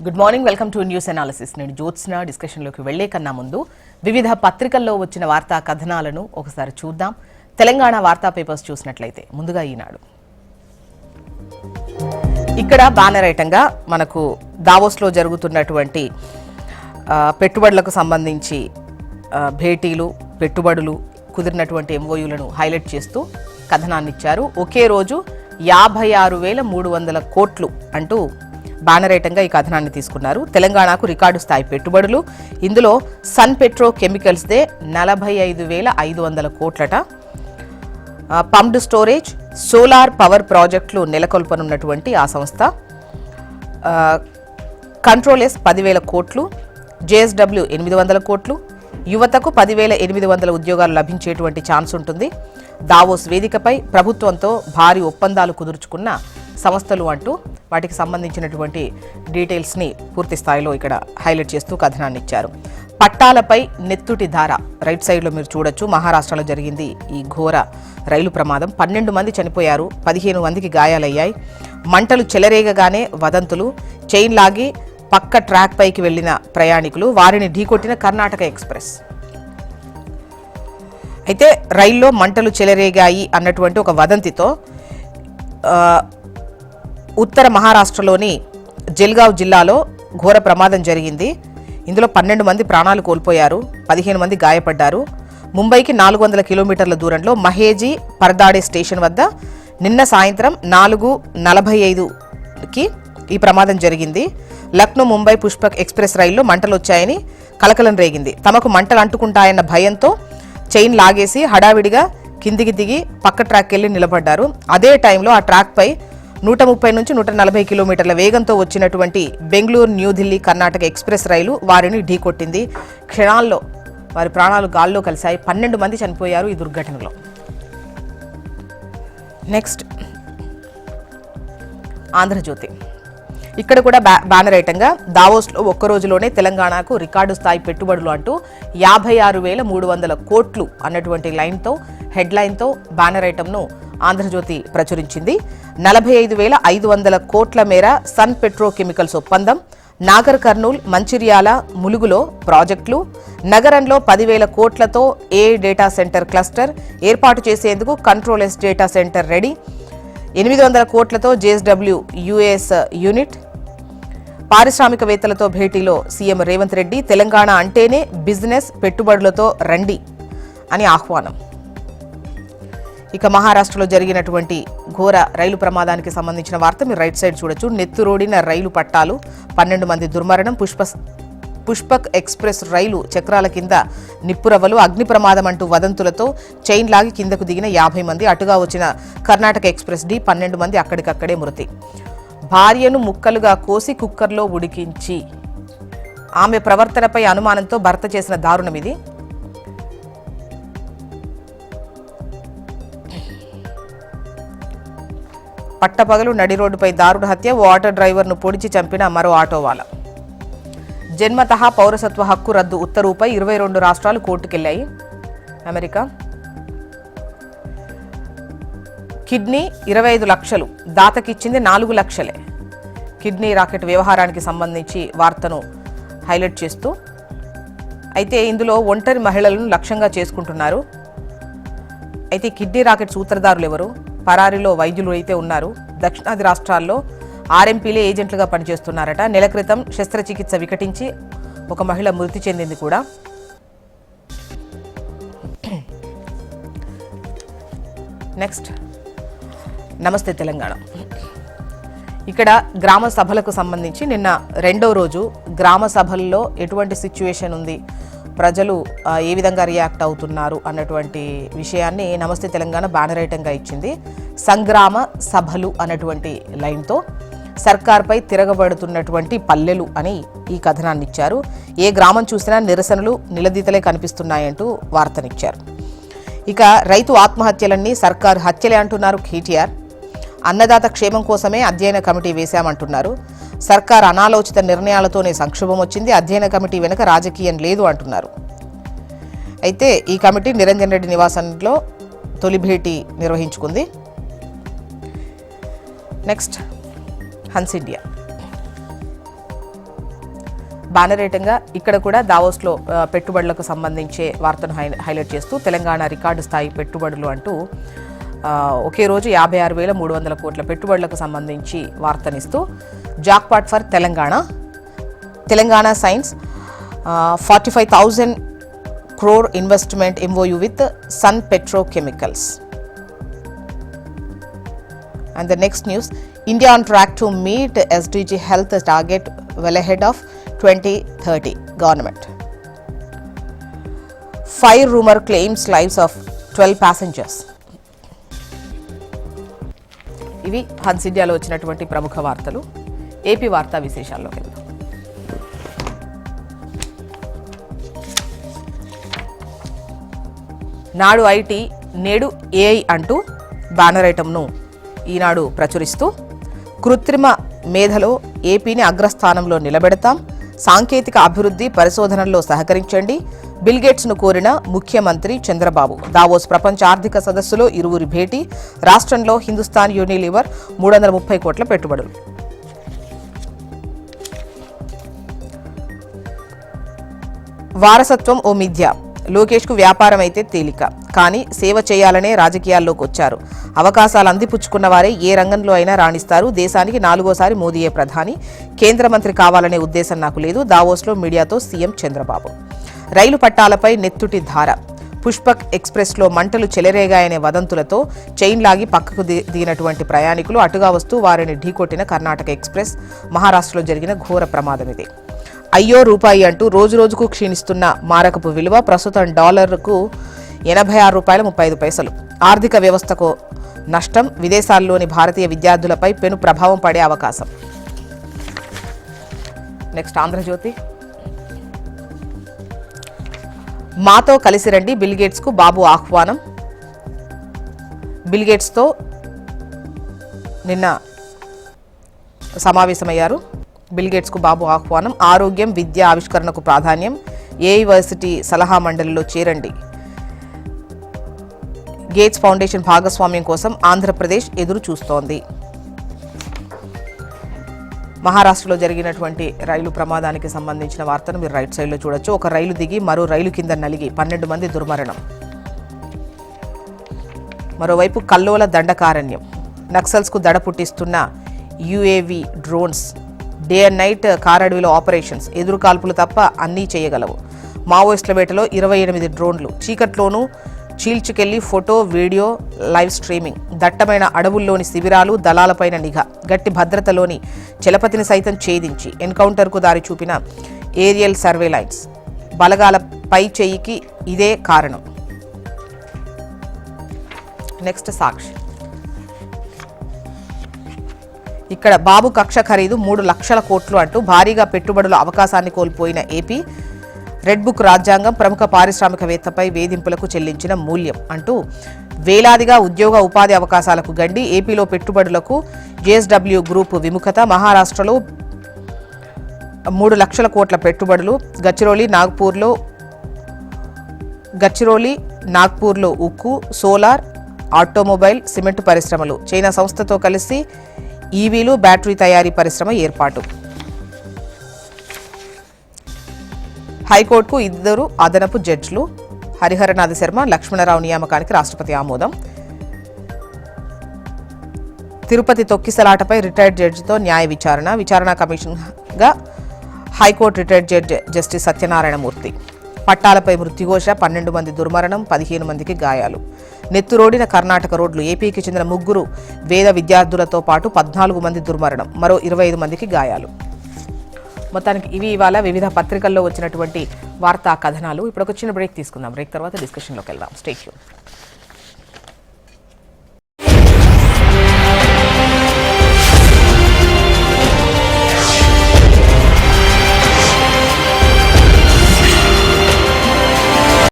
Good morning, welcome to news analysis. నేను జ్యోత్స్న. డిస్కషన్లోకి వెళ్లే కన్నా ముందు వివిధ పత్రికల్లో వచ్చిన వార్తా కథనాలను ఒకసారి చూద్దాం. తెలంగాణ వార్తా పేపర్స్ చూసినట్లయితే ముందుగా ఈనాడు. ఇక్కడ బ్యానర్ ఐటంగా మనకు దావోస్లో జరుగుతున్నటువంటి పెట్టుబడులకు సంబంధించి భేటీలు, పెట్టుబడులు, కుదిరినటువంటి ఎంఓయూలను హైలైట్ చేస్తూ కథనాన్ని ఇచ్చారు. ఒకే రోజు 56,300 కోట్లు అంటూ బ్యానర్ ఐటంగా ఈ కథనాన్ని తీసుకున్నారు. తెలంగాణకు రికార్డు స్థాయి పెట్టుబడులు, ఇందులో సన్ పెట్రో కెమికల్స్దే 45,500 కోట్లట. పంప్డ్ స్టోరేజ్, సోలార్ పవర్ ప్రాజెక్టులు నెలకొల్పనున్నటువంటి ఆ సంస్థ. కంట్రోలెస్ 10,000 కోట్లు, జేఎస్డబ్ల్యూ 800 కోట్లు, యువతకు 10,800 ఉద్యోగాలు లభించేటువంటి ఛాన్స్ ఉంటుంది. దావోస్ వేదికపై ప్రభుత్వంతో భారీ ఒప్పందాలు కుదుర్చుకున్న సంస్థలు అంటూ వాటికి సంబంధించినటువంటి డీటెయిల్స్ని పూర్తి స్థాయిలో ఇక్కడ హైలైట్ చేస్తూ కథనాన్ని ఇచ్చారు. పట్టాలపై నెత్తుటి ధార రైట్ సైడ్లో మీరు చూడొచ్చు. మహారాష్ట్రలో జరిగింది ఈ ఘోర రైలు ప్రమాదం. 12 మంది చనిపోయారు, 15 మందికి గాయాలయ్యాయి. మంటలు చెలరేగగానే వదంతులు, చైన్ లాగి పక్క ట్రాక్ పైకి వెళ్లిన ప్రయాణికులు, వారిని ఢీకొట్టిన కర్ణాటక ఎక్స్ప్రెస్. అయితే రైల్లో మంటలు చెలరేగాయి అన్నటువంటి ఒక వదంతితో ఉత్తర మహారాష్ట్రలోని జల్గావ్ జిల్లాలో ఘోర ప్రమాదం జరిగింది. ఇందులో 12 మంది ప్రాణాలు కోల్పోయారు, 15 మంది గాయపడ్డారు. ముంబైకి 400 కిలోమీటర్ల దూరంలో మహేజీ పర్దాడే స్టేషన్ వద్ద నిన్న సాయంత్రం 4:45కి ఈ ప్రమాదం జరిగింది. లక్నో ముంబై పుష్పక్ ఎక్స్ప్రెస్ రైల్లో మంటలు వచ్చాయని కలకలం రేగింది. తమకు మంటలు అంటుకుంటాయన్న భయంతో చైన్ లాగేసి హడావిడిగా కిందికి దిగి పక్క ట్రాక్ వెళ్ళి నిలబడ్డారు. అదే టైంలో ఆ ట్రాక్ పై 130 నుంచి 140 కిలోమీటర్ల వేగంతో వచ్చినటువంటి బెంగళూరు న్యూఢిల్లీ కర్ణాటక ఎక్స్ప్రెస్ రైలు వారిని ఢీకొట్టింది. క్షణాల్లో వారి ప్రాణాలు గాల్లో కలిశాయి. 12 మంది చనిపోయారు ఈ దుర్ఘటనలో. నెక్స్ట్ ఆంధ్రజ్యోతి. ఇక్కడ కూడా బ్యానర్ ఐటంగా దావోస్లో ఒక్క రోజులోనే తెలంగాణకు రికార్డు స్థాయి పెట్టుబడులు అంటూ 56,300 కోట్లు అన్నటువంటి లైన్తో హెడ్లైన్తో బ్యానర్ ఐటంను ఆంధ్రజ్యోతి ప్రచురించింది. 45,500 కోట్ల మేర సన్ పెట్రో కెమికల్స్ ఒప్పందం, నాగర్ కర్నూల్, మంచిర్యాల, ములుగులో ప్రాజెక్టులు, నగరంలో 10,000 కోట్లతో ఏ డేటా సెంటర్ క్లస్టర్ ఏర్పాటు చేసేందుకు కంట్రోలెస్ డేటా సెంటర్ రెడీ, 800 కోట్లతో జేఎస్డబ్ల్యూ యుఎస్ యూనిట్. పారిశ్రామికవేత్తలతో భేటీలో సీఎం రేవంత్ రెడ్డి, తెలంగాణ అంటేనే బిజినెస్, పెట్టుబడులతో రండి అని ఆహ్వానం. ఇక మహారాష్ట్రలో జరిగినటువంటి ఘోర రైలు ప్రమాదానికి సంబంధించిన వార్త మీరు రైట్ సైడ్ చూడొచ్చు. నెత్తురోడిన రైలు పట్టాలు, 12 మంది దుర్మరణం. పుష్పక్ ఎక్స్ప్రెస్ రైలు చక్రాల కింద నిప్పురవ్వలు, అగ్ని ప్రమాదం అంటూ వదంతులతో చైన్ లాగి కిందకు దిగిన 50 మంది. అటుగా వచ్చిన కర్ణాటక ఎక్స్ప్రెస్ డి 12 మంది అక్కడికక్కడే మృతి. భార్యను ముక్కలుగా కోసి కుక్కర్లో ఉడికించి ఆమె ప్రవర్తనపై అనుమానంతో భర్త చేసిన దారుణం ఇది. పట్టపగలు నడి రోడ్డుపై దారుణ హత్య, ఓ ఆటో డ్రైవర్ను పొడిచి చంపిన మరో ఆటోవాలా. జన్మతః పౌరసత్వ హక్కు రద్దు ఉత్తర్వుపై 22 రాష్ట్రాలు కోర్టుకెళ్లాయి. అమెరికా. కిడ్నీ 25 లక్షలు, దాతకిచ్చింది 4 లక్షలే. కిడ్నీ రాకెట్ వ్యవహారానికి సంబంధించి వార్తను హైలైట్ చేస్తూ, అయితే ఇందులో ఒంటరి మహిళలను లక్ష్యంగా చేసుకుంటున్నారు. అయితే కిడ్నీ రాకెట్ సూత్రధారులు ఎవరు? పరారీలో వైద్యులు అయితే ఉన్నారు. దక్షిణాది రాష్ట్రాల్లో ఆర్ఎంపీలే ఏజెంట్లుగా పనిచేస్తున్నారట. నెల క్రితం శస్త్రచికిత్స వికటించి ఒక మహిళ మృతి చెందింది కూడా. నెక్స్ట్ నమస్తే తెలంగాణ. ఇక్కడ గ్రామ సభలకు సంబంధించి నిన్న 2వ రోజు గ్రామ సభల్లో ఎటువంటి సిచ్యువేషన్ ఉంది, ప్రజలు ఏ విధంగా రియాక్ట్ అవుతున్నారు అన్నటువంటి విషయాన్ని నమస్తే తెలంగాణ బ్యానర్ ఐటంగా ఇచ్చింది. సంగ్రామ సభలు అన్నటువంటి లైన్తో సర్కార్పై తిరగబడుతున్నటువంటి పల్లెలు అని ఈ కథనాన్ని ఇచ్చారు. ఏ గ్రామం చూసినా నిరసనలు, నిలదీతలే కనిపిస్తున్నాయంటూ వార్తనిచ్చారు. ఇక రైతు ఆత్మహత్యలన్నీ సర్కారు హత్యలే అంటున్నారు కేటీఆర్. అన్నదాత క్షేమం కోసమే అధ్యయన కమిటీ వేశామంటున్నారు. సర్కార్ అనాలోచిత నిర్ణయాలతోనే సంక్షోభం వచ్చింది, అధ్యయన కమిటీ వెనుక రాజకీయం లేదు అంటున్నారు. అయితే ఈ కమిటీ నిరంజన్ రెడ్డి నివాసంలో తొలి భేటీ నిర్వహించుకుంది. Next Hans India. బ్యానరేటంగా ఇక్కడ కూడా దావోస్లో పెట్టుబడులకు సంబంధించే వార్తను హైలైట్ చేస్తూ తెలంగాణ రికార్డు స్థాయి పెట్టుబడులు అంటూ ఒకే రోజు 56,300 కోట్ల పెట్టుబడులకు సంబంధించి వార్తనిస్తూ jackpot for Telangana signs 45,000 crore investment MOU with Sun Petrochemicals. And the next news, India on track to meet SDG health target well ahead of 2030 government. Fire rumor claims lives of 12 passengers. ఇవి Hans ఇండియాలో వచ్చినటువంటి ప్రముఖ వార్తలు. AP వార్తా విశేషాల్లోకి వెళ్దాం. నాడు IT నేడు AI అంటూ బ్యానర్ ఐటమ్ను ఈనాడు ప్రచురిస్తూ కృత్రిమ మేధలో ఏపీని అగ్రస్థానంలో నిలబెడతాం, సాంకేతిక అభివృద్ధి పరిశోధనల్లో సహకరించండి, బిల్గేట్స్ను కోరిన ముఖ్యమంత్రి చంద్రబాబు. దావోస్ ప్రపంచ ఆర్థిక సదస్సులో ఇరువురి భేటీ, రాష్ట్రంలో హిందుస్థాన్ యూనిలీవర్ 330 కోట్ల పెట్టుబడులు. వారసత్వం ఓ మిథ్య, లోకేష్కు వ్యాపారం అయితే తేలిక, కానీ సేవ చేయాలనే రాజకీయాల్లోకి వచ్చారు. అవకాశాలు అందిపుచ్చుకున్న వారే ఏ రంగంలో అయినా రాణిస్తారు. దేశానికి 4వసారి మోదీయే ప్రధాని, కేంద్ర మంత్రి కావాలనే ఉద్దేశం నాకు లేదు. దావోస్లో మీడియాతో సీఎం చంద్రబాబు. రైలు పట్టాలపై నెత్తుటి ధార, పుష్పక్ ఎక్స్ప్రెస్లో మంటలు చెలరేగాయనే వదంతులతో చైన్ లాగి పక్కకు దిగినటువంటి ప్రయాణికులు, అటుగా వస్తూ వారిని ఢీకొట్టిన కర్ణాటక ఎక్స్ప్రెస్. మహారాష్ట్రలో జరిగిన ఘోర ప్రమాదం ఇది. అయ్యో రూపాయి అంటూ రోజురోజుకు క్షీణిస్తున్న మారకపు విలువ, ప్రస్తుతం డాలర్కు $86.35. ఆర్థిక వ్యవస్థకు నష్టం, విదేశాల్లోని భారతీయ విద్యార్థులపై పెను ప్రభావం పడే అవకాశం. నెక్స్ట్ ఆంధ్రజ్యోతి. మాతో కలిసి రండి, బిల్గేట్స్కు బాబు ఆహ్వానం. బిల్గేట్స్తో నిన్న సమావేశమయ్యారు. బిల్గేట్స్కు బాబు ఆహ్వానం. ఆరోగ్యం, విద్య, ఆవిష్కరణకు ప్రాధాన్యం. ఏ యూనివర్సిటీ సలహా మండలిలో చేరండి. గేట్స్ ఫౌండేషన్ భాగస్వామ్యం కోసం ఆంధ్రప్రదేశ్ ఎదురు చూస్తోంది. మహారాష్ట్రలో జరిగినటువంటి రైలు ప్రమాదానికి సంబంధించిన వార్తను మీరు రైట్ సైడ్లో చూడొచ్చు. ఒక రైలు దిగి మరో రైలు కింద నలిగి 12 మంది దుర్మరణం. మరోవైపు కల్లోల దండకారణ్యం, నక్సల్స్కు దడ పుట్టిస్తున్న UAV drones. Day and night కారడవిలో ఆపరేషన్స్, ఎదురు కాల్పులు తప్ప అన్నీ చేయగలవు. మావోయిస్టుల వేటలో 28 డ్రోన్లు. చీకట్లోనూ చీల్చుకెళ్లి ఫోటో, వీడియో, లైవ్ స్ట్రీమింగ్. దట్టమైన అడవుల్లోని శిబిరాలు, దళాలపైన నిఘా. గట్టి భద్రతలోని చలపతిని సైతం ఛేదించి ఎన్కౌంటర్కు దారి చూపిన ఏరియల్ సర్వేలైన్స్. బలగాల పై చేయికి ఇదే కారణం. నెక్స్ట్ సాక్షి. ఇక్కడ బాబు కక్ష ఖరీదు 3 లక్షల కోట్లు అంటూ భారీగా పెట్టుబడుల అవకాశాన్ని కోల్పోయిన ఏపీ. రెడ్ బుక్ రాజ్యాంగం ప్రముఖ పారిశ్రామికవేత్తపై వేధింపులకు చెల్లించిన మూల్యం అంటూ వేలాదిగా ఉద్యోగ ఉపాధి అవకాశాలకు గండి. ఏపీలో పెట్టుబడులకు జేఎస్డబ్ల్యూ గ్రూప్ విముఖత. మహారాష్ట్రలో 3 లక్షల కోట్ల పెట్టుబడులు. గచ్చిరోలి నాగ్పూర్లో ఉక్కు, సోలార్, ఆటోమొబైల్, సిమెంట్ పరిశ్రమలు. చైనా సంస్థతో కలిసి ఈవీలు, బ్యాటరీ తయారీ పరిశ్రమ ఏర్పాటు. హైకోర్టుకు 2 అదనపు జడ్జిలు. హరిహరనాథ శర్మ, లక్ష్మణరావు నియామకానికి రాష్ట్రపతి ఆమోదం. తిరుపతి తొక్కిసలాటపై రిటైర్డ్ జడ్జితో న్యాయ విచారణ కమిషన్గా high court retired judge justice Satyanarayanamurthy. పట్టాలపై మృత్యుఘోష, 12 మంది దుర్మరణం, 15 మందికి గాయాలు. నెత్తురోడిన కర్ణాటక రోడ్లు. ఏపీకి చెందిన 3 వేద విద్యార్థులతో పాటు 14 మంది దుర్మరణం, మరో 25 మందికి గాయాలు. మొత్తానికి ఇవి ఇవాళ వివిధ పత్రికల్లో వచ్చినటువంటి వార్తా కథనాలు. ఇప్పుడు ఒక చిన్న బ్రేక్ తీసుకుందాం. బ్రేక్ తర్వాత డిస్కషన్లోకి వెళ్దాం. Stay tune.